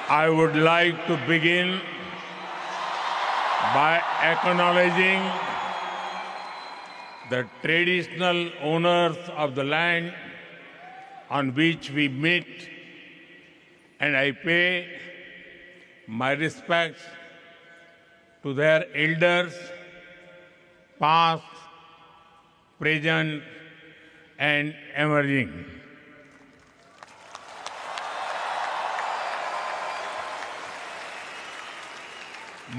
I would like to begin by acknowledging the traditional owners of the land on which we meet, and I pay my respects to their elders, past, present, and emerging.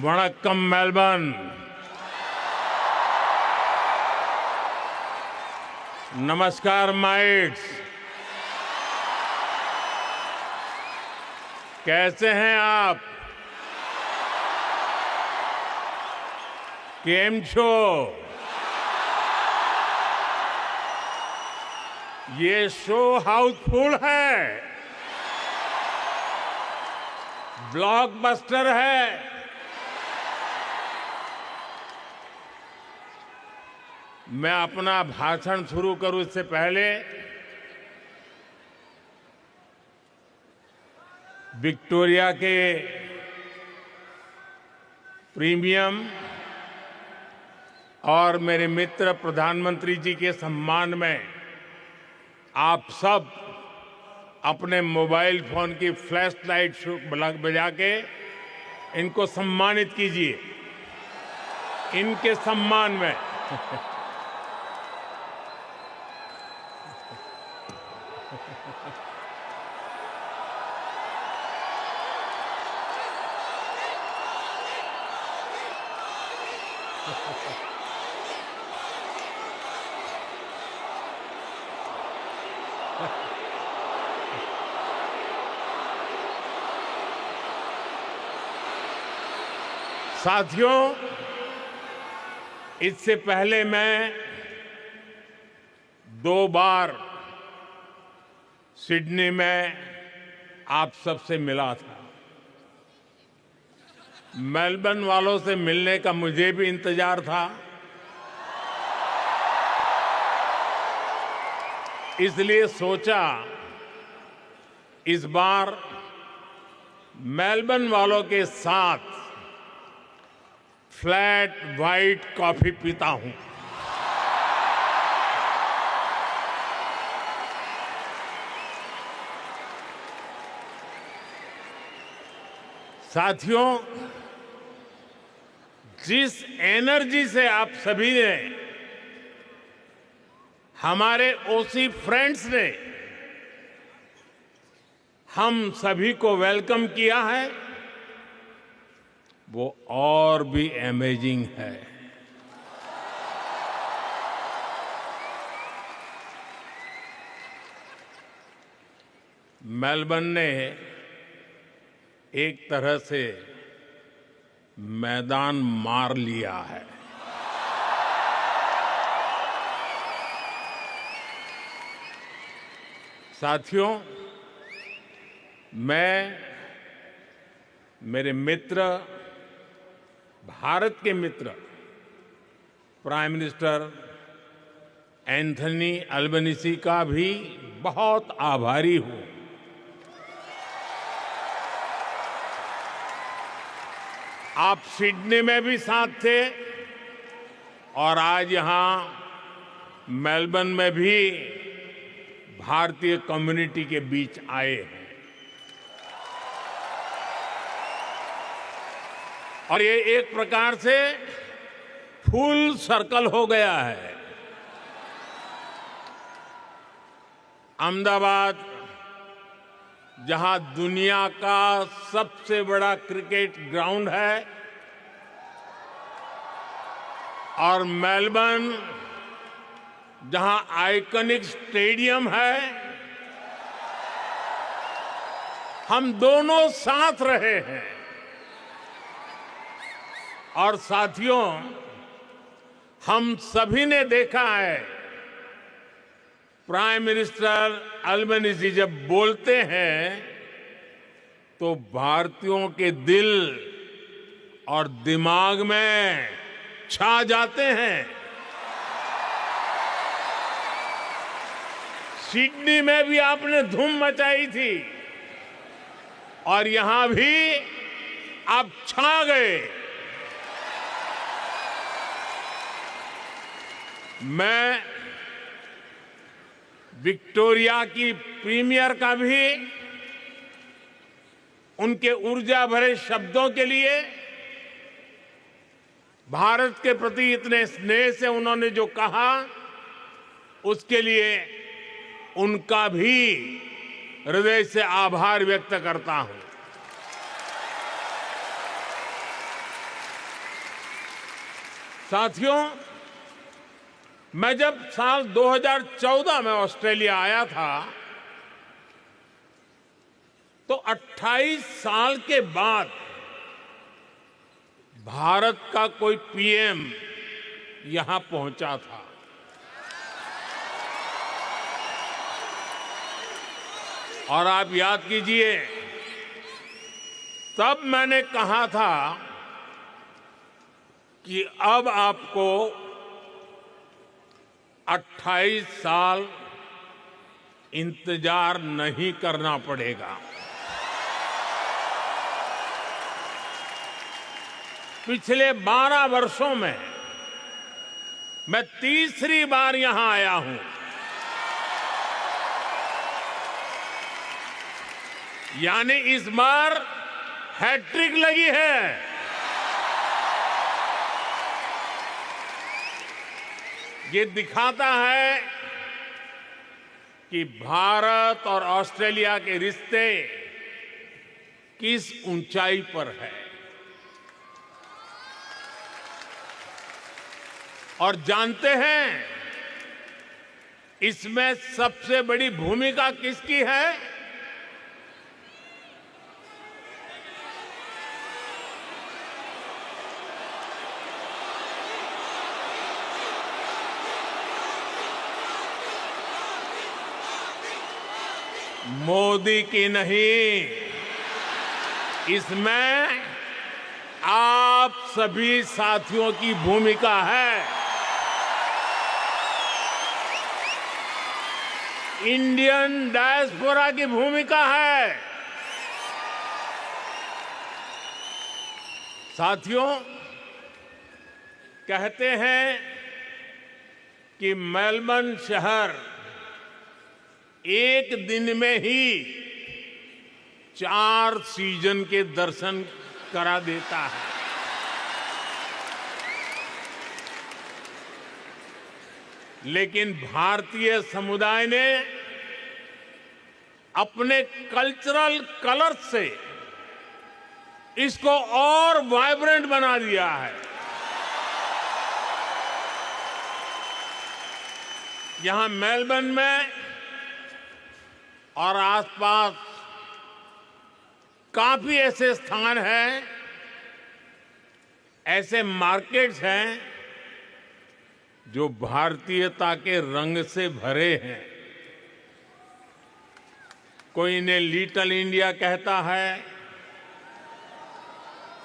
Vanakkam, Melbourne. नमस्कार mites, कैसे हैं आप? केम छो? ये show Housefull है, blockbuster है। मैं अपना भाषण शुरू करूं इससे पहले विक्टोरिया के प्रीमियम और मेरे मित्र प्रधानमंत्री जी के सम्मान में आप सब अपने मोबाइल फोन की फ्लैश लाइट बजा के इनको सम्मानित कीजिए। इनके सम्मान में साथियों, इससे पहले मैं 2 बार सिडनी में आप सबसे मिला था। मेलबर्न वालों से मिलने का मुझे भी इंतजार था, इसलिए सोचा इस बार मेलबर्न वालों के साथ फ्लैट व्हाइट कॉफी पीता हूं। साथियों, जिस एनर्जी से आप सभी ने, हमारे ओसी फ्रेंड्स ने हम सभी को वेलकम किया है, वो और भी अमेजिंग है। मेलबर्न ने एक तरह से मैदान मार लिया है। साथियों, मैं मेरे मित्र, भारत के मित्र प्राइम मिनिस्टर एंथनी अल्बनीज़ी का भी बहुत आभारी हूं। आप सिडनी में भी साथ थे और आज यहां मेलबर्न में भी भारतीय कम्युनिटी के बीच आए हैं। और ये एक प्रकार से फुल सर्कल हो गया है। अहमदाबाद, जहां दुनिया का सबसे बड़ा क्रिकेट ग्राउंड है, और मेलबर्न, जहां आइकॉनिक स्टेडियम है, हम दोनों साथ रहे हैं। और साथियों, हम सभी ने देखा है, प्राइम मिनिस्टर अल्बनीज़ी जब बोलते हैं तो भारतीयों के दिल और दिमाग में छा जाते हैं। सिडनी में भी आपने धूम मचाई थी और यहां भी आप छा गए। मैं विक्टोरिया की प्रीमियर का भी उनके ऊर्जा भरे शब्दों के लिए, भारत के प्रति इतने स्नेह से उन्होंने जो कहा, उसके लिए उनका भी हृदय से आभार व्यक्त करता हूं। साथियों, मैं जब साल 2014 में ऑस्ट्रेलिया आया था, तो 28 साल के बाद भारत का कोई पीएम यहां पहुंचा था। और आप याद कीजिए, तब मैंने कहा था कि अब आपको 28 साल इंतजार नहीं करना पड़ेगा। पिछले 12 वर्षों में मैं तीसरी बार यहां आया हूं। यानी इस बार हैट्रिक लगी है। ये दिखाता है कि भारत और ऑस्ट्रेलिया के रिश्ते किस ऊंचाई पर है। और जानते हैं, इसमें सबसे बड़ी भूमिका किसकी है? मोदी की नहीं, इसमें आप सभी साथियों की भूमिका है। इंडियन डायस्पोरा की भूमिका है। साथियों, कहते हैं कि मेलबर्न शहर एक दिन में ही 4 सीजन के दर्शन करा देता है। लेकिन भारतीय समुदाय ने अपने कल्चरल कलर से इसको और वाइब्रेंट बना दिया है। यहां मेलबर्न में और आसपास काफी ऐसे स्थान हैं, ऐसे मार्केट्स हैं जो भारतीयता के रंग से भरे हैं। कोई इन्हें लिटिल इंडिया कहता है,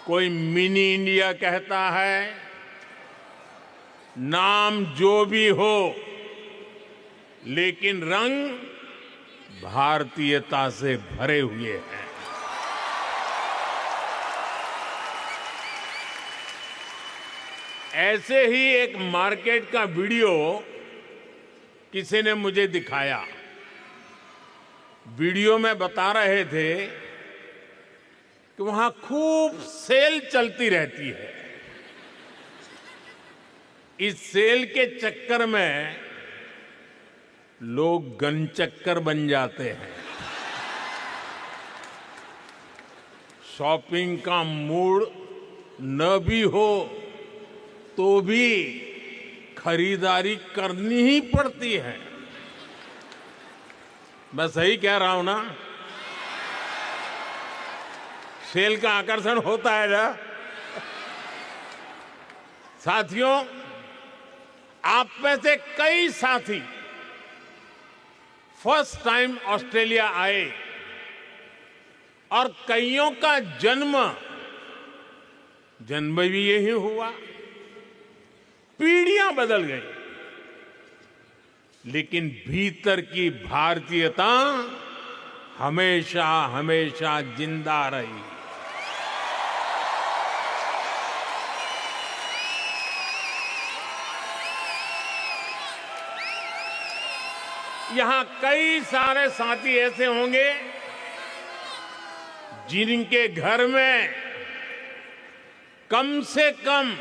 कोई मिनी इंडिया कहता है। नाम जो भी हो, लेकिन रंग भारतीयता से भरे हुए हैं। ऐसे ही एक मार्केट का वीडियो किसी ने मुझे दिखाया। वीडियो में बता रहे थे कि वहां खूब सेल चलती रहती है। इस सेल के चक्कर में लोग गनचक्कर बन जाते हैं। शॉपिंग का मूड न भी हो तो भी खरीदारी करनी ही पड़ती है। मैं सही कह रहा हूं ना? सेल का आकर्षण होता है ना? साथियों, आप में से कई साथी फर्स्ट टाइम ऑस्ट्रेलिया आए और कईयों का जन्म भी यही हुआ। पीढ़ियां बदल गई, लेकिन भीतर की भारतीयता हमेशा हमेशा जिंदा रही। यहां कई सारे साथी ऐसे होंगे जिनके घर में कम से कम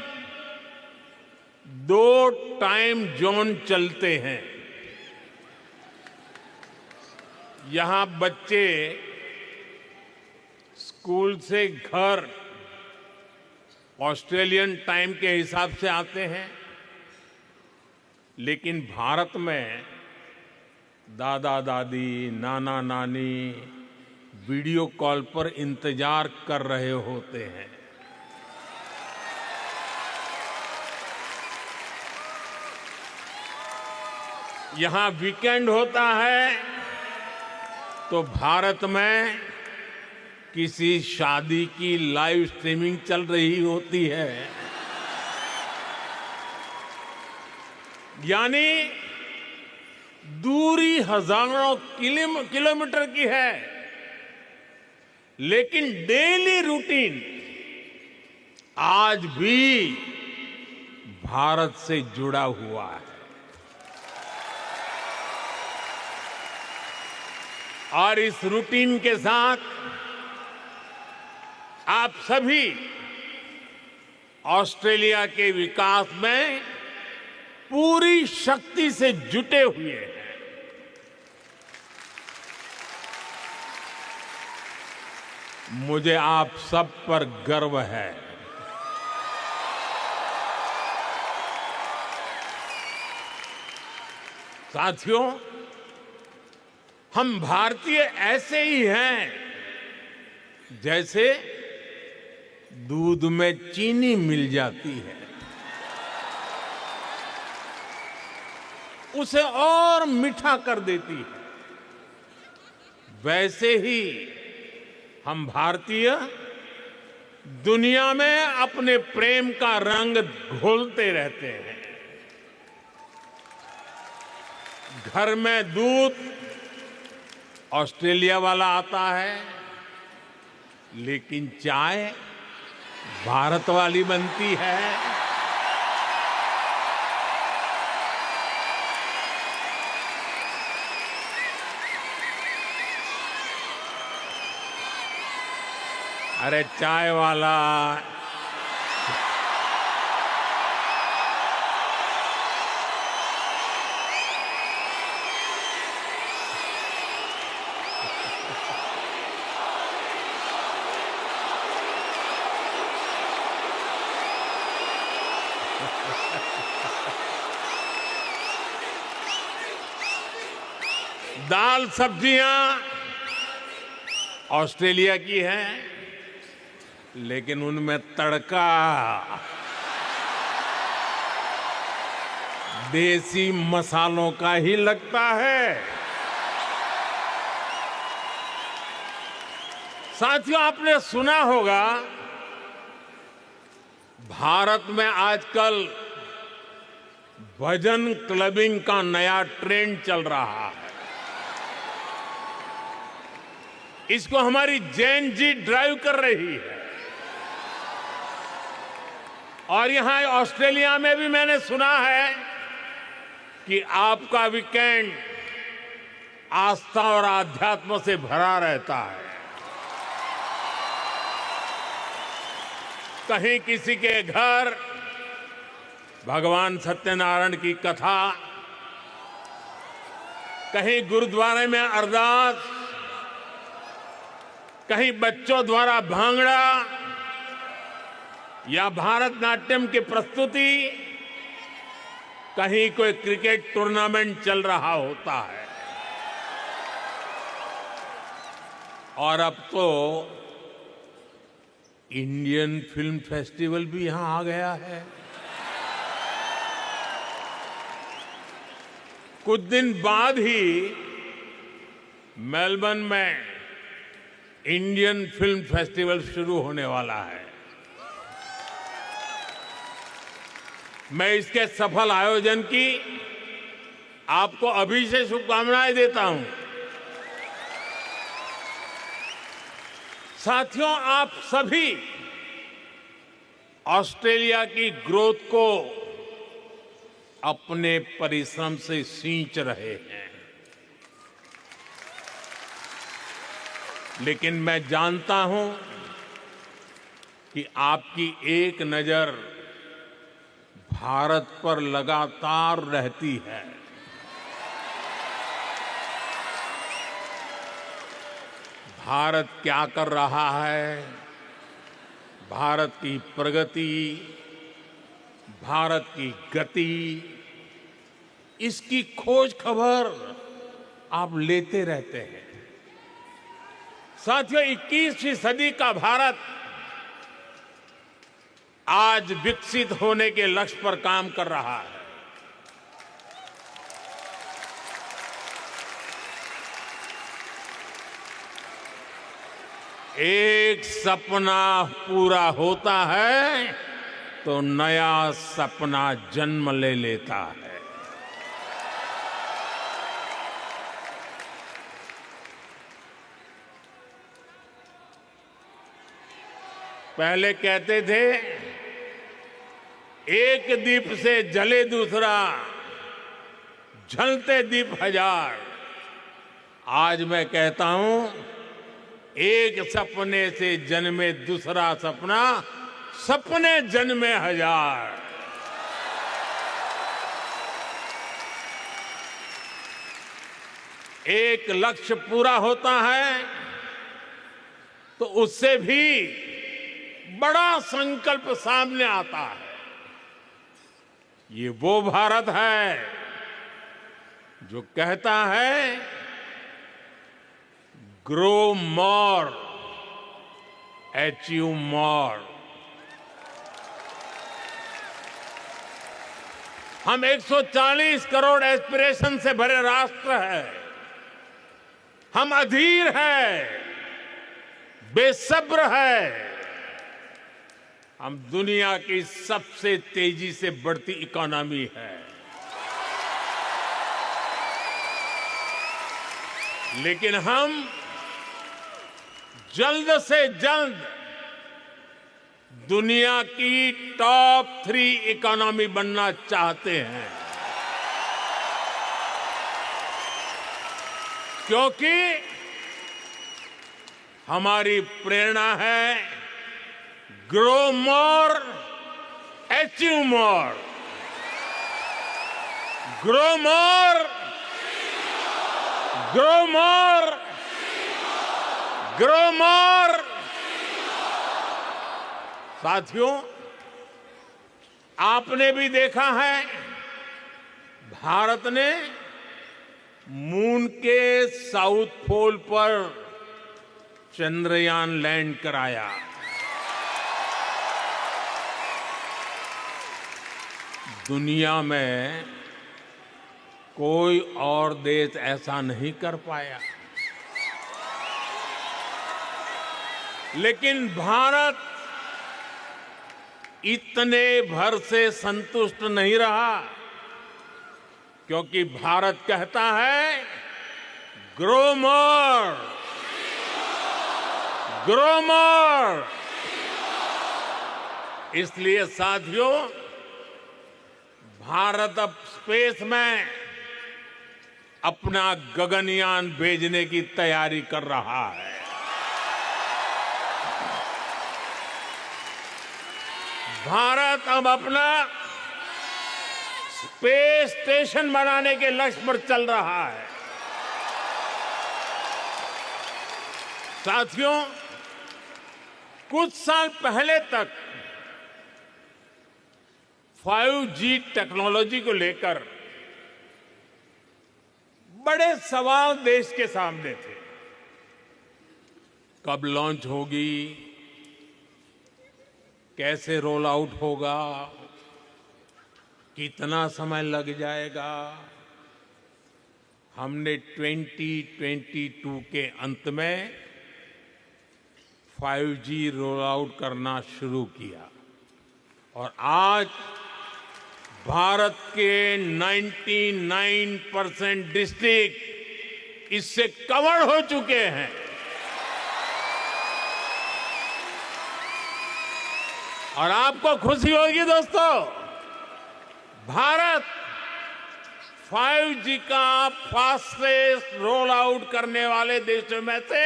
2 टाइम जोन चलते हैं। यहां बच्चे स्कूल से घर ऑस्ट्रेलियन टाइम के हिसाब से आते हैं, लेकिन भारत में दादा दादी, नाना नानी वीडियो कॉल पर इंतजार कर रहे होते हैं। यहां वीकेंड होता है तो भारत में किसी शादी की लाइव स्ट्रीमिंग चल रही होती है। यानी दूरी हजारों किलोमीटर की है, लेकिन डेली रूटीन आज भी भारत से जुड़ा हुआ है। और इस रूटीन के साथ आप सभी ऑस्ट्रेलिया के विकास में पूरी शक्ति से जुटे हुए हैं। मुझे आप सब पर गर्व है। साथियों, हम भारतीय ऐसे ही हैं जैसे दूध में चीनी मिल जाती है, उसे और मीठा कर देती है। वैसे ही हम भारतीय दुनिया में अपने प्रेम का रंग घोलते रहते हैं। घर में दूध ऑस्ट्रेलिया वाला आता है, लेकिन चाय भारत वाली बनती है। अरे चाय वाला दाल सब्जियां ऑस्ट्रेलिया की हैं, लेकिन उनमें तड़का देसी मसालों का ही लगता है। साथियों, आपने सुना होगा भारत में आजकल भजन क्लबिंग का नया ट्रेंड चल रहा है। इसको हमारी जैन जी ड्राइव कर रही है। और यहां ऑस्ट्रेलिया में भी मैंने सुना है कि आपका वीकेंड आस्था और आध्यात्म से भरा रहता है। कहीं किसी के घर भगवान सत्यनारायण की कथा, कहीं गुरुद्वारे में अरदास, कहीं बच्चों द्वारा भांगड़ा या भारतनाट्यम की प्रस्तुति, कहीं कोई क्रिकेट टूर्नामेंट चल रहा होता है। और अब तो इंडियन फिल्म फेस्टिवल भी यहां आ गया है। कुछ दिन बाद ही मेलबर्न में इंडियन फिल्म फेस्टिवल शुरू होने वाला है। मैं इसके सफल आयोजन की आपको अभी से शुभकामनाएं देता हूं। साथियों, आप सभी ऑस्ट्रेलिया की ग्रोथ को अपने परिश्रम से सींच रहे हैं, लेकिन मैं जानता हूं कि आपकी एक नजर भारत पर लगातार रहती है। भारत क्या कर रहा है, भारत की प्रगति, भारत की गति, इसकी खोज खबर आप लेते रहते हैं। साथियों, 21वीं सदी का भारत आज विकसित होने के लक्ष्य पर काम कर रहा है। एक सपना पूरा होता है तो नया सपना जन्म ले लेता है। पहले कहते थे, एक दीप से जले दूसरा, जलते दीप हजार। आज मैं कहता हूं, एक सपने से जन्मे दूसरा सपना, सपने जन्मे हजार। एक लक्ष्य पूरा होता है तो उससे भी बड़ा संकल्प सामने आता है। ये वो भारत है जो कहता है, ग्रो मोर, अचीव मोर। हम 140 करोड़ एस्पिरेशन से भरे राष्ट्र है। हम अधीर है, बेसब्र है। हम दुनिया की सबसे तेजी से बढ़ती इकोनॉमी है, लेकिन हम जल्द से जल्द दुनिया की टॉप 3 इकोनॉमी बनना चाहते हैं, क्योंकि हमारी प्रेरणा है, grow more, achieve more. Grow more, grow more, grow more. साथियों, आपने भी देखा है, भारत ने मून के साउथ पोल पर चंद्रयान लैंड कराया। दुनिया में कोई और देश ऐसा नहीं कर पाया, लेकिन भारत इतने भर से संतुष्ट नहीं रहा, क्योंकि भारत कहता है, ग्रो मोर, ग्रो मोर। इसलिए साथियों, भारत अब स्पेस में अपना गगनयान भेजने की तैयारी कर रहा है। भारत अब अपना स्पेस स्टेशन बनाने के लक्ष्य पर चल रहा है। साथियों, कुछ साल पहले तक 5G टेक्नोलॉजी को लेकर बड़े सवाल देश के सामने थे। कब लॉन्च होगी, कैसे रोल आउट होगा, कितना समय लग जाएगा। हमने 2022 के अंत में 5G रोल आउट करना शुरू किया और आज भारत के 99% डिस्ट्रिक्ट इससे कवर हो चुके हैं। और आपको खुशी होगी दोस्तों, भारत 5G का फास्टेस्ट रोल आउट करने वाले देशों में से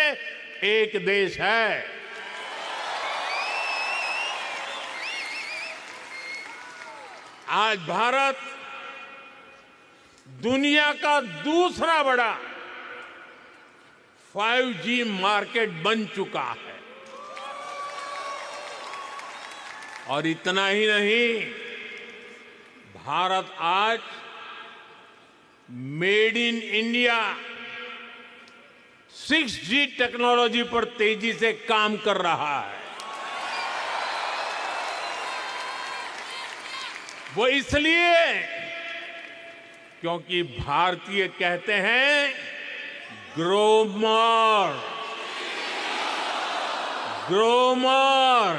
एक देश है। आज भारत दुनिया का दूसरा बड़ा 5G मार्केट बन चुका है। और इतना ही नहीं, भारत आज made in India 6G technology पर तेजी से काम कर रहा है। वो इसलिए क्योंकि भारतीय कहते हैं ग्रो मोर, ग्रो मोर।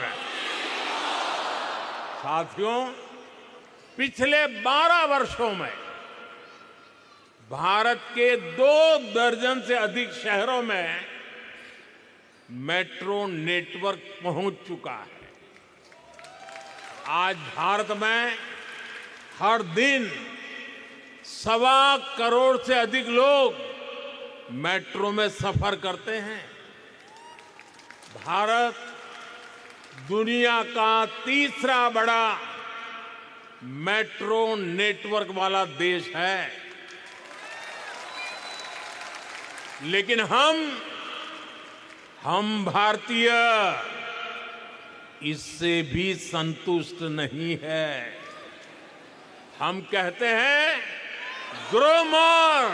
साथियों, पिछले 12 वर्षों में भारत के 2 दर्जन से अधिक शहरों में मेट्रो नेटवर्क पहुंच चुका है। आज भारत में हर दिन 1.25 करोड़ से अधिक लोग मेट्रो में सफर करते हैं। भारत दुनिया का तीसरा बड़ा मेट्रो नेटवर्क वाला देश है। लेकिन हम भारतीय इससे भी संतुष्ट नहीं है। हम कहते हैं ग्रो मोर,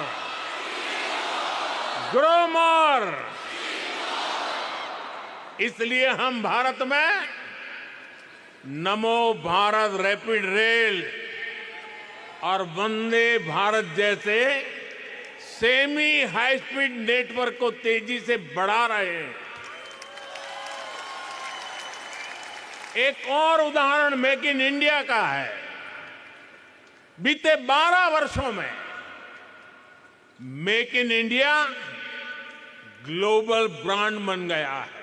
ग्रो मोर। इसलिए हम भारत में नमो भारत रैपिड रेल और वंदे भारत जैसे सेमी हाई स्पीड नेटवर्क को तेजी से बढ़ा रहे हैं। एक और उदाहरण मेक इन इंडिया का है। बीते 12 वर्षों में make in India global brand बन गया है।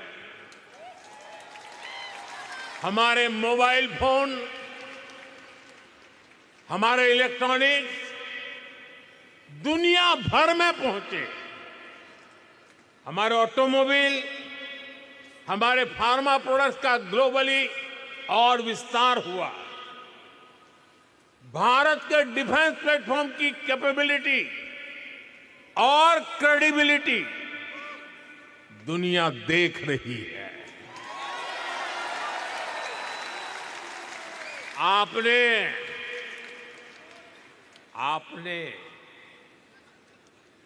हमारे मोबाइल फोन, हमारे इलेक्ट्रॉनिक्स दुनिया भर में पहुंचे। हमारे ऑटोमोबाइल, हमारे फार्मा प्रोडक्ट्स का ग्लोबली और विस्तार हुआ। भारत के डिफेंस प्लेटफॉर्म की कैपेबिलिटी और क्रेडिबिलिटी दुनिया देख रही है। आपने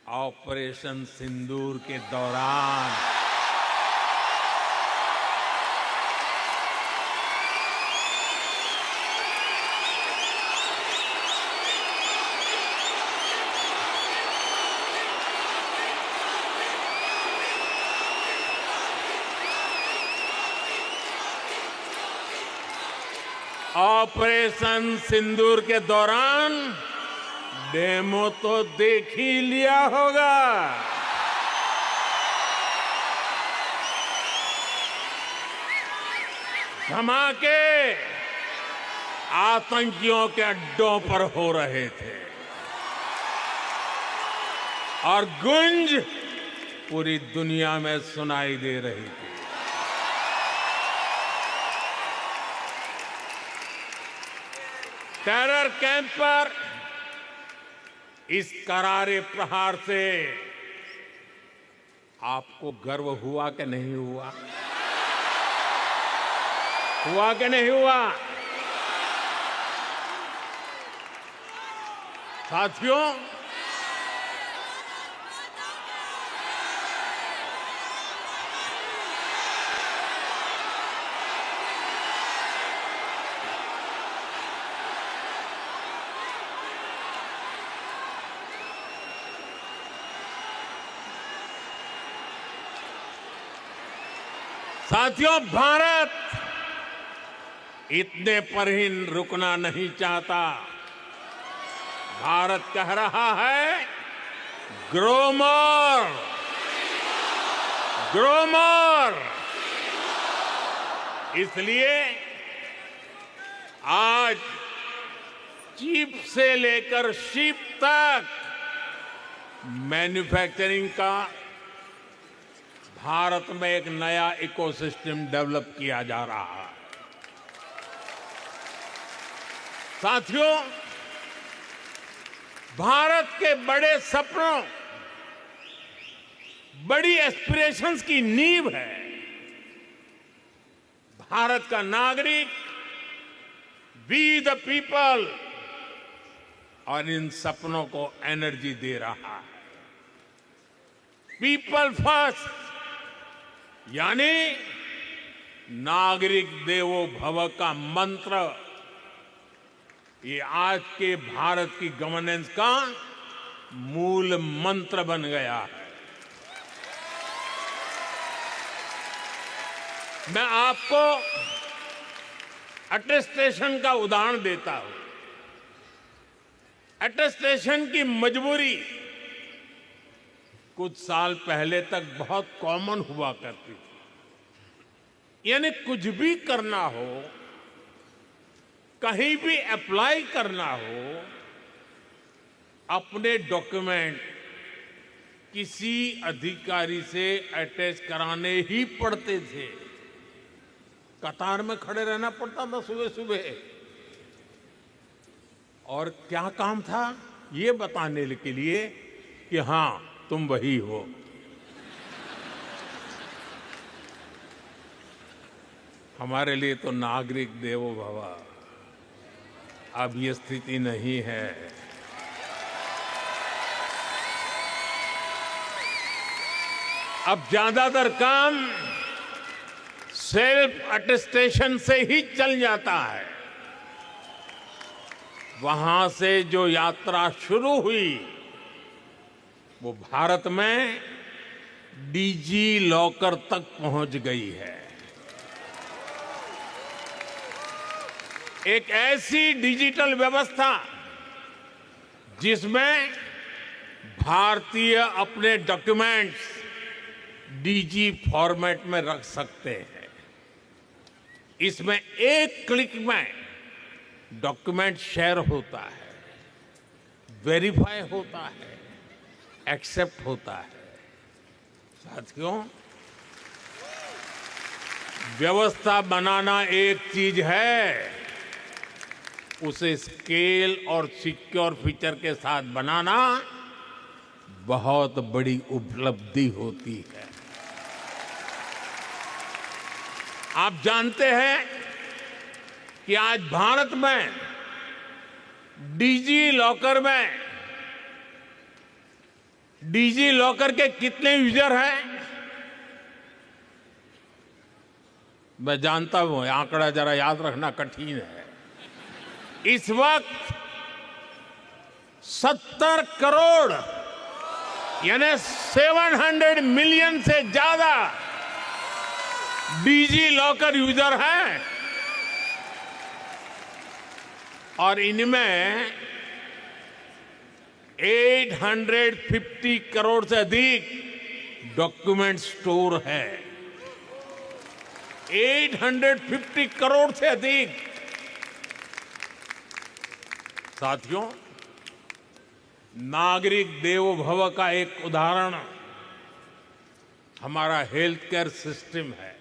ऑपरेशन सिंदूर के दौरान ऑपरेशन सिंदूर के दौरान डेमो तो देख ही लिया होगा। धमाके आतंकियों के अड्डों पर हो रहे थे और गूंज पूरी दुनिया में सुनाई दे रही थी। टेरर कैंप पर इस करारे प्रहार से आपको गर्व हुआ कि नहीं हुआ? हुआ कि नहीं हुआ? साथियों, भारत इतने पर ही रुकना नहीं चाहता। भारत कह रहा है ग्रो मोर, ग्रो मोर। इसलिए आज चिप से लेकर शिप तक मैन्युफैक्चरिंग का भारत में एक नया इकोसिस्टम डेवलप किया जा रहा है। साथियों, भारत के बड़े सपनों, बड़ी एस्पिरेशंस की नींव है भारत का नागरिक, वी द पीपल, और इन सपनों को एनर्जी दे रहा है। पीपल फर्स्ट यानी नागरिक देवो भव का मंत्र, ये आज के भारत की गवर्नेंस का मूल मंत्र बन गया है। मैं आपको अटेस्टेशन का उदाहरण देता हूं। अटेस्टेशन की मजबूरी कुछ साल पहले तक बहुत कॉमन हुआ करती थी। यानी कुछ भी करना हो, कहीं भी अप्लाई करना हो, अपने डॉक्यूमेंट किसी अधिकारी से अटैच कराने ही पड़ते थे। कतार में खड़े रहना पड़ता था सुबह सुबह, और क्या काम था? ये बताने के लिए कि हां तुम वही हो। हमारे लिए तो नागरिक देवो भव अब ये स्थिति नहीं है। अब ज्यादातर काम सेल्फ अटेस्टेशन से ही चल जाता है। वहां से जो यात्रा शुरू हुई वो भारत में डिजी लॉकर तक पहुंच गई है। एक ऐसी डिजिटल व्यवस्था जिसमें भारतीय अपने डॉक्यूमेंट्स डीजी फॉर्मेट में रख सकते हैं। इसमें एक क्लिक में डॉक्यूमेंट शेयर होता है, वेरीफाई होता है, एक्सेप्ट होता है। साथियों, व्यवस्था बनाना एक चीज है, उसे स्केल और सिक्योर फीचर के साथ बनाना बहुत बड़ी उपलब्धि होती है। आप जानते हैं कि आज भारत में डिजी लॉकर के कितने यूजर हैं? मैं जानता हूं आंकड़ा जरा याद रखना कठिन है। इस वक्त 70 करोड़ यानी 700 मिलियन से ज्यादा डिजी लॉकर यूजर हैं, और इनमें 850 करोड़ से अधिक डॉक्यूमेंट स्टोर है। 850 करोड़ से अधिक। साथियों, नागरिक देवो भव का एक उदाहरण हमारा हेल्थ केयर सिस्टम है।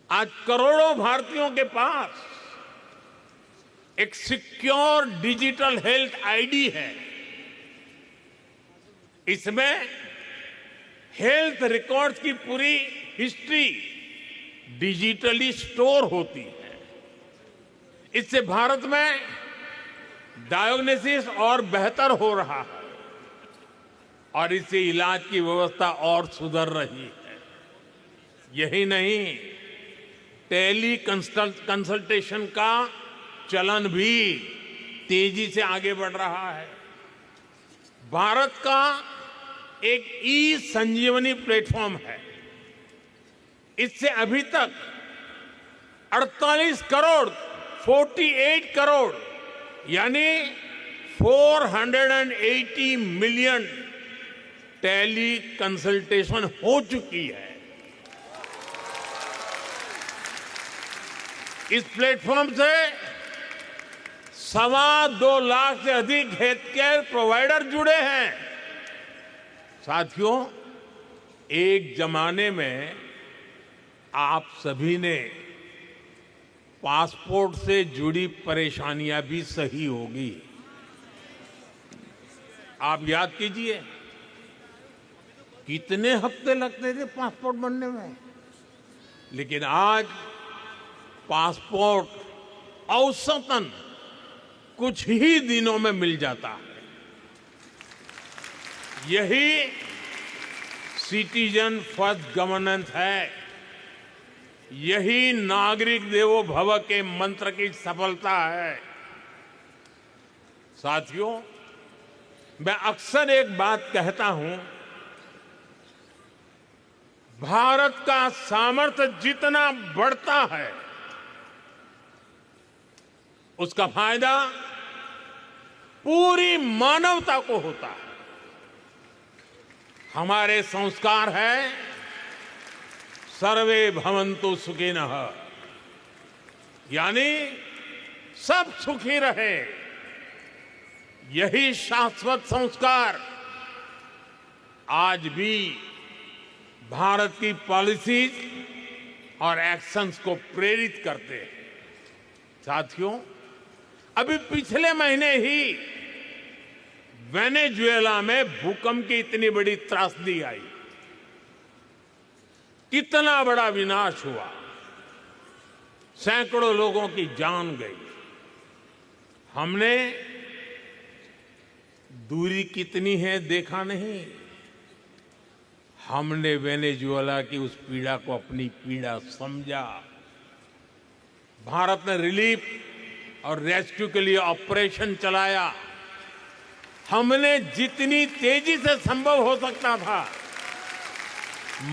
आज करोड़ों भारतीयों के पास एक सिक्योर डिजिटल हेल्थ आईडी है। इसमें हेल्थ रिकॉर्ड्स की पूरी हिस्ट्री डिजिटली स्टोर होती है। इससे भारत में डायग्नोसिस और बेहतर हो रहा है, और इससे इलाज की व्यवस्था और सुधर रही है। यही नहीं, टेली कंसल्टेशन का चलन भी तेजी से आगे बढ़ रहा है। भारत का एक ई संजीवनी प्लेटफॉर्म है। इससे अभी तक 48 करोड़ यानी 480 मिलियन टेली कंसल्टेशन हो चुकी है। इस प्लेटफॉर्म से 2.25 लाख से अधिक हेल्थ केयर प्रोवाइडर जुड़े हैं। साथियों, एक जमाने में आप सभी ने पासपोर्ट से जुड़ी परेशानियां भी सही होगी। आप याद कीजिए, कितने हफ्ते लगते थे पासपोर्ट बनने में, लेकिन आज पासपोर्ट औसतन कुछ ही दिनों में मिल जाता है। यही सिटीजन फर्स्ट गवर्नेंस है, यही नागरिक देवो भव के मंत्र की सफलता है। साथियों, मैं अक्सर एक बात कहता हूं, भारत का सामर्थ्य जितना बढ़ता है उसका फायदा पूरी मानवता को होता है। हमारे संस्कार है सर्वे भवन्तु सुखिनः, यानी सब सुखी रहे। यही शाश्वत संस्कार आज भी भारत की पॉलिसीज और एक्शंस को प्रेरित करते हैं। साथियों, अभी पिछले महीने ही वेनेजुएला में भूकंप की इतनी बड़ी त्रासदी आई, कितना बड़ा विनाश हुआ, सैकड़ों लोगों की जान गई। हमने दूरी कितनी है देखा नहीं, हमने वेनेजुएला की उस पीड़ा को अपनी पीड़ा समझा। भारत ने रिलीफ और रेस्क्यू के लिए ऑपरेशन चलाया। हमने जितनी तेजी से संभव हो सकता था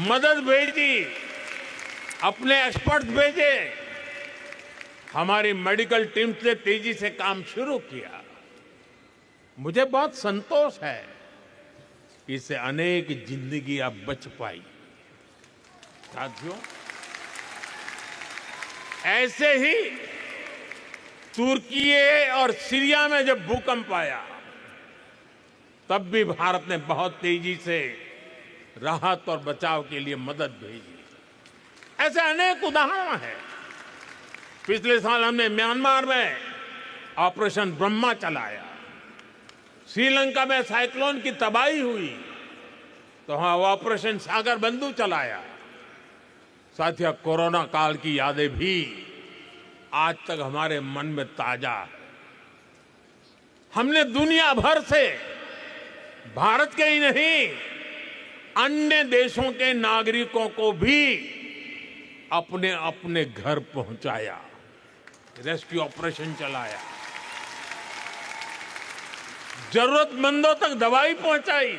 मदद भेजी, अपने एक्सपर्ट्स भेजे, हमारी मेडिकल टीम ने तेजी से काम शुरू किया। मुझे बहुत संतोष है कि इससे अनेक जिंदगियां बच पाई। साथियों, ऐसे ही तुर्की और सीरिया में जब भूकंप आया तब भी भारत ने बहुत तेजी से राहत और बचाव के लिए मदद भेजी। ऐसे अनेक उदाहरण हैं। पिछले साल हमने म्यांमार में ऑपरेशन ब्रह्मा चलाया। श्रीलंका में साइक्लोन की तबाही हुई तो वहां ऑपरेशन सागर बंधु चलाया। साथियों, कोरोना काल की यादें भी आज तक हमारे मन में ताजा है। हमने दुनिया भर से भारत के ही नहीं अन्य देशों के नागरिकों को भी अपने अपने घर पहुंचाया, रेस्क्यू ऑपरेशन चलाया, जरूरतमंदों तक दवाई पहुंचाई।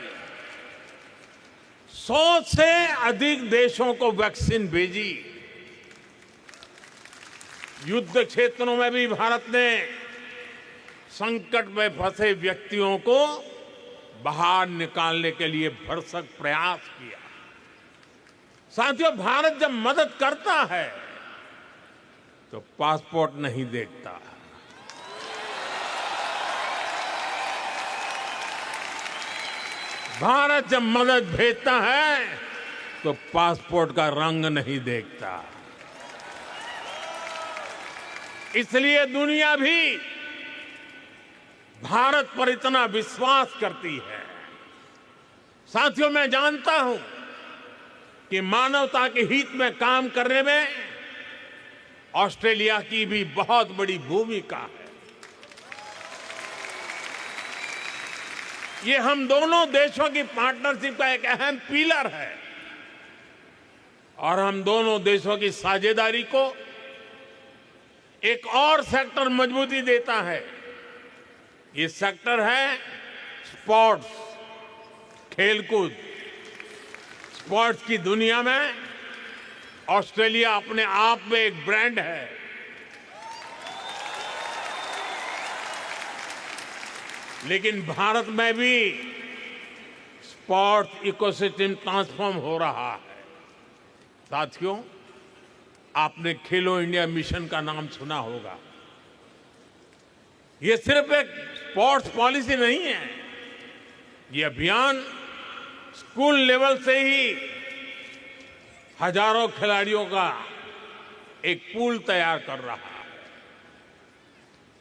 100 से अधिक देशों को वैक्सीन भेजी। युद्ध क्षेत्रों में भी भारत ने संकट में फंसे व्यक्तियों को बाहर निकालने के लिए भरसक प्रयास किया। साथियों, भारत जब मदद करता है तो पासपोर्ट नहीं देखता। भारत जब मदद भेजता है तो पासपोर्ट का रंग नहीं देखता। इसलिए दुनिया भी भारत पर इतना विश्वास करती है। साथियों, मैं जानता हूं कि मानवता के हित में काम करने में ऑस्ट्रेलिया की भी बहुत बड़ी भूमिका है। ये हम दोनों देशों की पार्टनरशिप का एक अहम पिलर है और हम दोनों देशों की साझेदारी को एक और सेक्टर मजबूती देता है। ये सेक्टर है स्पोर्ट्स, खेलकूद। स्पोर्ट्स की दुनिया में ऑस्ट्रेलिया अपने आप में एक ब्रांड है। लेकिन भारत में भी स्पोर्ट्स इकोसिस्टम ट्रांसफॉर्म हो रहा है। साथियों, आपने खेलो इंडिया मिशन का नाम सुना होगा। ये सिर्फ एक स्पोर्ट्स पॉलिसी नहीं है, ये अभियान स्कूल लेवल से ही हजारों खिलाड़ियों का एक पूल तैयार कर रहा है।